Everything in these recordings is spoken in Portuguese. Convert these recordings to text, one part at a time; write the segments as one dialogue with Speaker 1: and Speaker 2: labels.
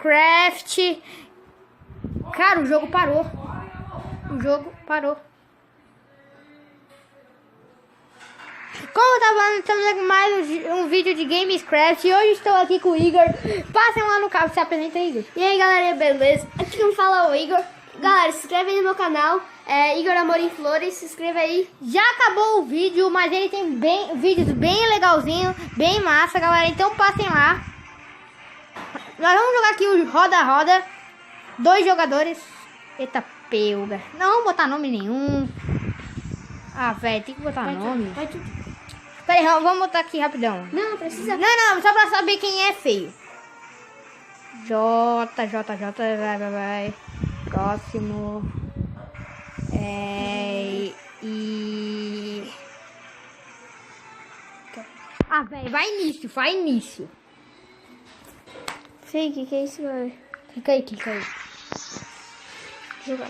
Speaker 1: Minecraft. Cara, o jogo parou. O jogo parou. Como eu tava falando, estamos aqui com mais um vídeo de Gamescraft. E hoje estou aqui com o Igor. Passem lá no carro, se apresenta, Igor.
Speaker 2: E aí, galera, beleza? Aqui quem fala é o Igor. Galera, se inscreve aí no meu canal, Igor Amorim Flores, se inscreva aí.
Speaker 1: Já acabou o vídeo, mas ele tem vídeos bem legalzinho, bem massa, galera. Então passem lá. Nós vamos jogar aqui o roda-roda. 2 jogadores. Eita, peuga. Não vamos botar nome nenhum. Ah, velho, tem que botar nome.
Speaker 2: Vai tu.
Speaker 1: Pera aí, vamos botar aqui rapidão.
Speaker 2: Não, precisa.
Speaker 1: Não, só pra saber quem é feio. J, vai. Próximo. E... Ah, velho, vai início.
Speaker 2: Sei, que é isso, galera?
Speaker 1: Clica aí.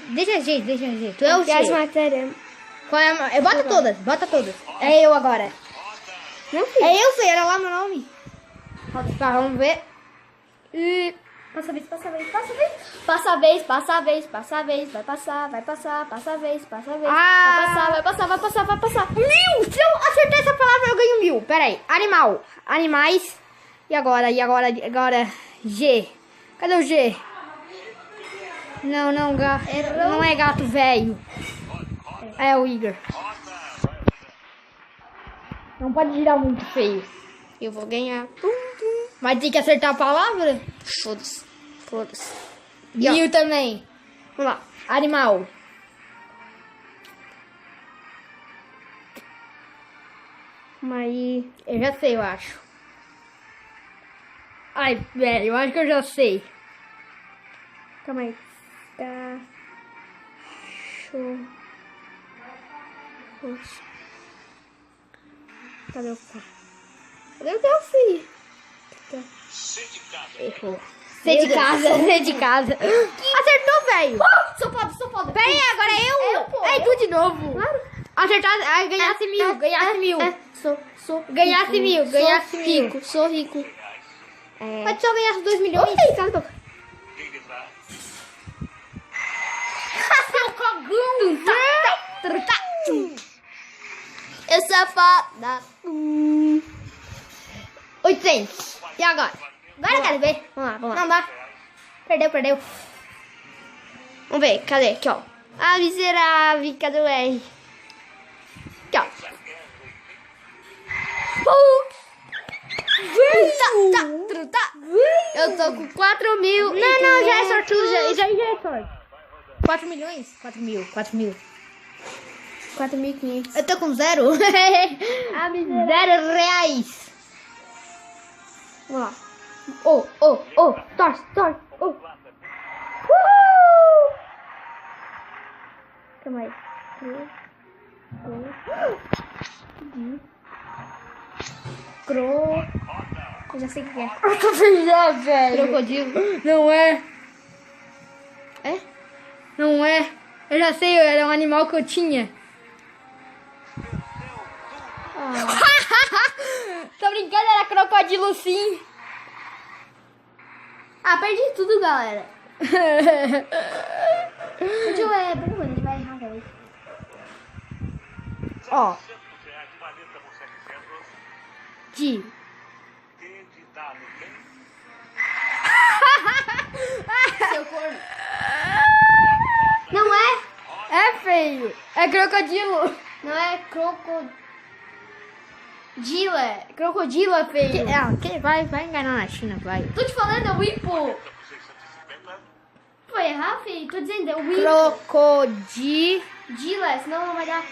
Speaker 1: Deixa jeito. Tu é o
Speaker 2: E as
Speaker 1: G.
Speaker 2: matérias.
Speaker 1: Qual é a... Bota todas. É eu agora.
Speaker 2: Não, filho.
Speaker 1: É eu, filho, era lá meu nome. Tá, vamos ver. E...
Speaker 2: Passa a vez. Passa a vez. Vai passar. Vai passar a vez. Vai passar. Vai passar.
Speaker 1: 1000! Se eu acertar essa palavra, eu ganho 1000. Pera aí. Animais. E agora? G. Cadê o G? Não, não é gato velho. É o Igor. Não pode girar muito feio.
Speaker 2: Eu vou ganhar.
Speaker 1: Mas tem que acertar a palavra?
Speaker 2: Foda-se.
Speaker 1: E 1000 também.
Speaker 2: Vamos lá.
Speaker 1: Animal.
Speaker 2: Mas...
Speaker 1: Eu já sei, eu acho. Ai, velho, eu acho que eu já sei.
Speaker 2: Calma aí. Cadê o filho?
Speaker 1: Errou. C de casa. Acertou, velho.
Speaker 2: Só pode.
Speaker 1: Pera aí, agora é eu.
Speaker 2: pô.
Speaker 1: É tu de novo.
Speaker 2: Claro.
Speaker 1: Acertar, ganhasse 1000.
Speaker 2: Sou
Speaker 1: Ganhasse
Speaker 2: rico.
Speaker 1: 1000, ganhasse 1000.
Speaker 2: Sou rico.
Speaker 1: Mas se eu ganhasse 2 milhões.
Speaker 2: Ei, cala a boca.
Speaker 1: Seu cagão.
Speaker 2: Eu sou foda.
Speaker 1: 800. E agora? Agora eu quero ver.
Speaker 2: Vamos lá.
Speaker 1: Não dá. Perdeu.
Speaker 2: Vamos ver, cadê? Aqui, ó. Ah, miserável, cadê o R? Aqui, ó. Tá. Eu tô com 4.000.
Speaker 1: Não, já é sortudo. Já é sorte. 4 milhões? 4.000.
Speaker 2: 4.500.
Speaker 1: Eu tô com 0.
Speaker 2: Ah, miserável.
Speaker 1: 0 reais.
Speaker 2: Vamos lá.
Speaker 1: Torce.
Speaker 2: Calma aí. Eu já sei o que é.
Speaker 1: Velho.
Speaker 2: Crocodilo.
Speaker 1: Não é.
Speaker 2: É?
Speaker 1: Não é. Eu já sei, era um animal que eu tinha. Tô brincando, era crocodilo sim.
Speaker 2: Ah, perdi tudo, galera. Deixa eu ver. Pera, a gente vai errar, galera.
Speaker 1: Ó. De.
Speaker 2: Seu corno. Não é?
Speaker 1: É feio. É crocodilo.
Speaker 2: Não é crocodilo.
Speaker 1: Crocodilo é feio. Vai enganar na China, vai.
Speaker 2: Tô te falando, é o Ipo. Foi errar, filho? Tô dizendo, é o Ipo.
Speaker 1: Crocodilo.
Speaker 2: Senão não vai dar.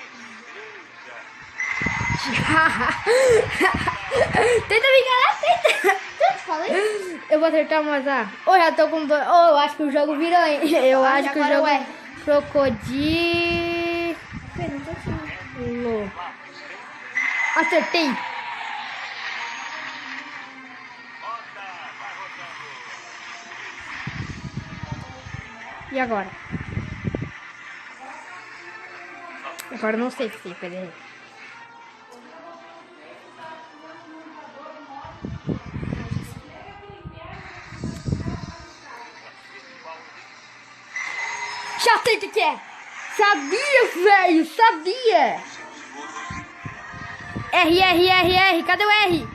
Speaker 1: Tenta me enganar, tenta.
Speaker 2: Eu te falei?
Speaker 1: Eu vou acertar mais já tô com 2. Eu acho que o jogo virou, hein? Eu acho que o
Speaker 2: agora
Speaker 1: jogo
Speaker 2: é.
Speaker 1: Crocodilo.
Speaker 2: Não tô assim.
Speaker 1: Acertei. E agora? Agora eu não sei se peraí.
Speaker 2: que é.
Speaker 1: Sabia, velho, sabia. R, cadê o R?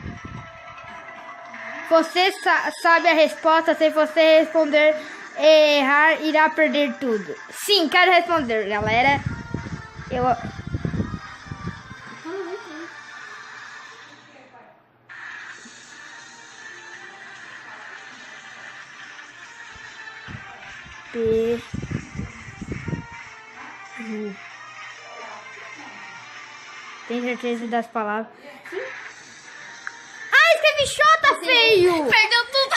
Speaker 1: Você sabe a resposta, se você responder errar, irá perder tudo. Sim, quero responder, galera. Eu... P... U. Tem certeza das palavras? Sim. Ah, escrevi J, feio!
Speaker 2: Perdeu tudo.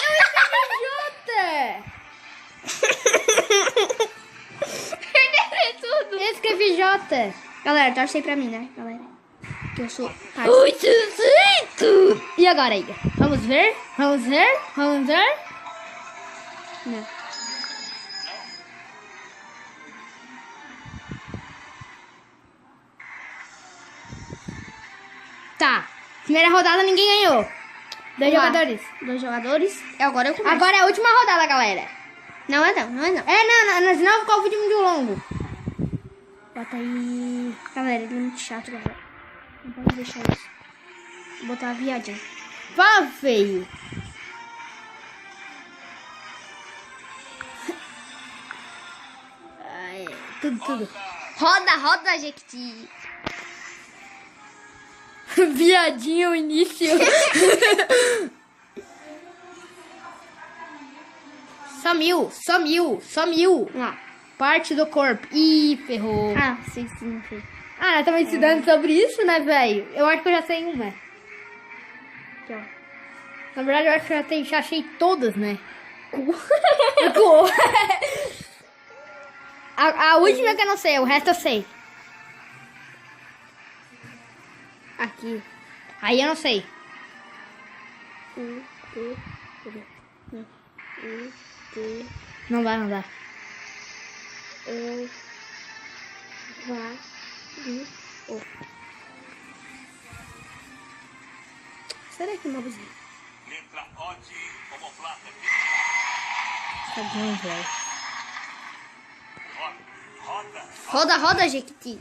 Speaker 2: Perdeu tudo.
Speaker 1: Eu escrevi J.
Speaker 2: Galera, torce aí pra mim, né, galera? Que eu sou...
Speaker 1: 800! E agora, Igor? Vamos ver? Vamos ver? Vamos ver?
Speaker 2: Não.
Speaker 1: Tá. Primeira rodada ninguém ganhou. Dois
Speaker 2: Vamos lá.
Speaker 1: jogadores.
Speaker 2: 2 jogadores. Agora eu começo.
Speaker 1: Agora é a última rodada, galera.
Speaker 2: Não é não.
Speaker 1: Senão fica o vídeo muito longo.
Speaker 2: Bota aí. Galera, ele é muito chato, galera. Não pode deixar isso. Vou botar a viadinha.
Speaker 1: Fala, feio. Ai, tudo.
Speaker 2: Roda, Jequiti.
Speaker 1: Viadinho, início. Sumiu.
Speaker 2: Ah,
Speaker 1: Parte do corpo. Ih, ferrou.
Speaker 2: sim.
Speaker 1: Ah, nós estamos estudando sobre isso, né, velho? Eu acho que eu já sei uma.
Speaker 2: Aqui, ó.
Speaker 1: Na verdade, eu acho que eu já achei todas, né?
Speaker 2: Cu.
Speaker 1: A última que eu não sei, o resto eu sei.
Speaker 2: Aqui.
Speaker 1: Aí eu não sei. Não dá.
Speaker 2: Será que uma buzinha?
Speaker 3: Letra O de omoplata.
Speaker 1: Tá bom, velho.
Speaker 2: Roda, Jequiti.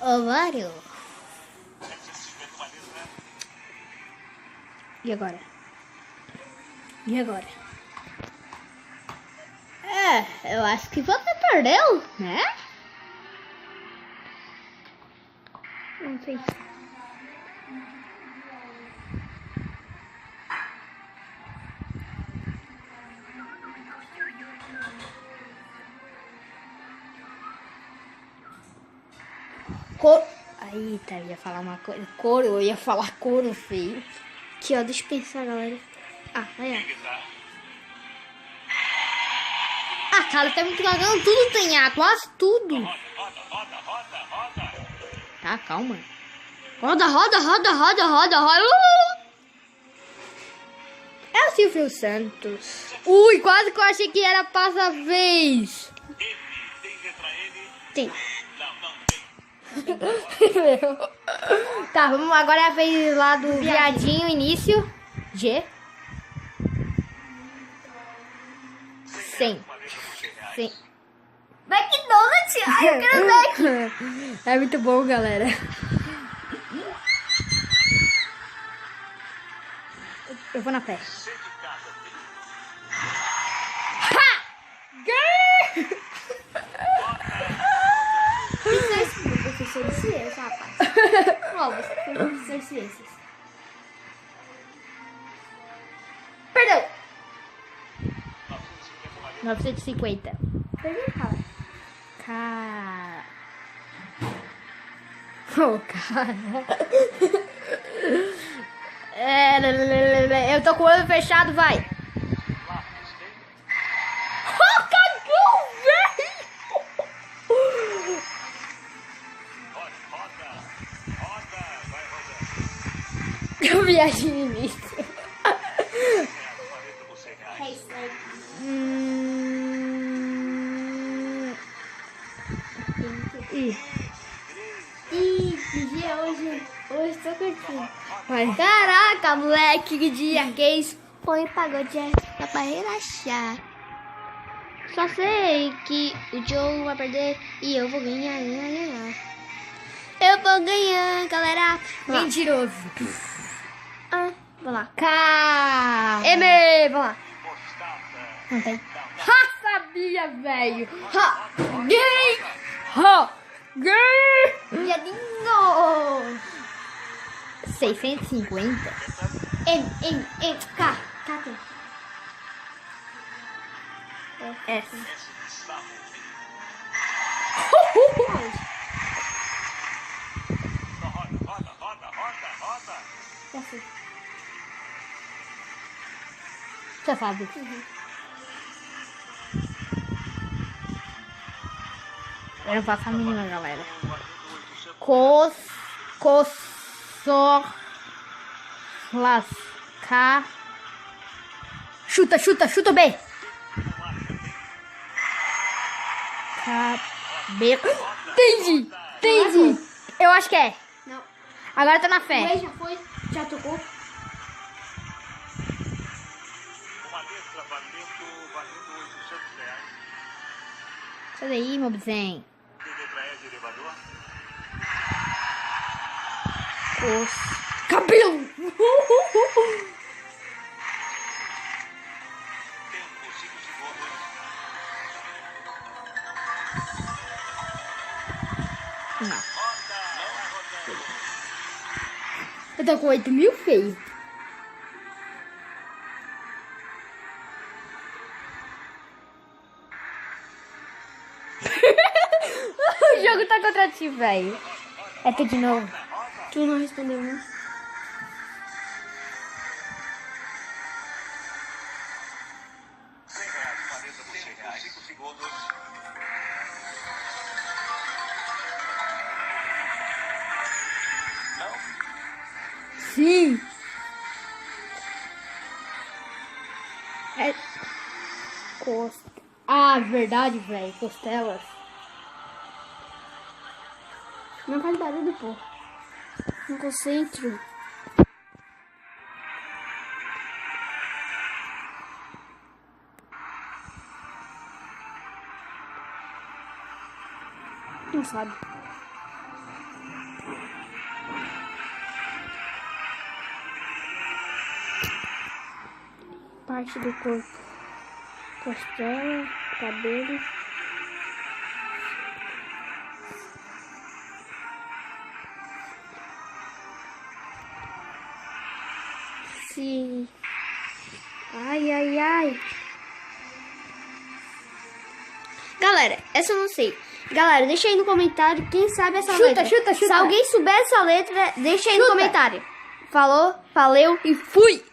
Speaker 1: Ovário. E agora? Eu acho que você perdeu, né?
Speaker 2: Não sei.
Speaker 1: Cor... Eita, eu ia falar uma coisa. Couro, eu ia falar couro feio.
Speaker 2: Aqui, ó. Deixa eu pensar, galera. Aí,
Speaker 1: Ah, cara, tá muito cagando. Tudo tem A, quase tudo.
Speaker 3: Roda.
Speaker 1: Tá, calma.
Speaker 2: Roda.
Speaker 1: É o Silvio Santos. Ui, quase que eu achei que era passa vez.
Speaker 3: Tem letra N?
Speaker 2: Tem.
Speaker 3: Não tem.
Speaker 1: Tá, vamos agora é a vez lá do viadinho, início. G. 100.
Speaker 2: McDonald's. Ai, eu quero Mac.
Speaker 1: É muito bom, galera. Eu vou na fé.
Speaker 2: Professor de ciências, rapaz. Ó, você foi professor de ciências. Perdeu.
Speaker 1: 950.
Speaker 2: Perdeu, cara.
Speaker 1: Cara. Oh, cara. Eu tô com o olho fechado, vai. Oh, cagão, velho.
Speaker 3: Roda, vai rodando.
Speaker 1: Eu viajei no início.
Speaker 2: É isso aí. Ih, que dia hoje tô curtindo.
Speaker 1: Vai.
Speaker 2: Caraca, moleque, que dia que é isso? Põe o pagode pra relaxar. Só sei que o Joe vai perder e eu vou ganhar. Eu vou ganhar, galera. Vamos lá.
Speaker 1: Mentiroso.
Speaker 2: Ah, vamos lá.
Speaker 1: Cá.
Speaker 2: Vamos lá.
Speaker 1: Não tem. Ha, sabia, velho.
Speaker 2: Ha!
Speaker 1: Gay. Ha. Gay.
Speaker 2: Viadinho!
Speaker 1: 650.
Speaker 2: K.
Speaker 1: S.
Speaker 3: Roda.
Speaker 2: Já sei.
Speaker 1: Já sabe. Eu não faço a mínima, galera. Lascar. Chuta, B. Cabelo. Entendi. Eu acho que é.
Speaker 2: Não.
Speaker 1: Agora tá na fé.
Speaker 2: Já foi. Já tocou.
Speaker 3: Uma letra valendo R$800.
Speaker 1: Sai daí, meu bizen.
Speaker 3: Que letra é de elevador?
Speaker 1: Cabelo.
Speaker 3: Tempo, 5 segundos.
Speaker 1: Não.
Speaker 3: Roda, vai rodando.
Speaker 1: Eu tô com 8.000, feio. O jogo tá contra ti, velho. É tu de novo.
Speaker 2: Tu não respondeu, né?
Speaker 3: R$100, uma letra por R$100. 5 segundos. Não.
Speaker 1: Sim. É. Ah, verdade, velho. Costelas.
Speaker 2: Não faz barulho, pô. Não concentro. Não sabe. Parte do corpo. Costela, cabelo. Se... Ai. Galera, essa eu não sei. Galera, deixa aí no comentário quem sabe essa letra.
Speaker 1: Chuta.
Speaker 2: Se alguém souber essa letra, deixa aí no
Speaker 1: Chuta.
Speaker 2: comentário. Falou, valeu e fui!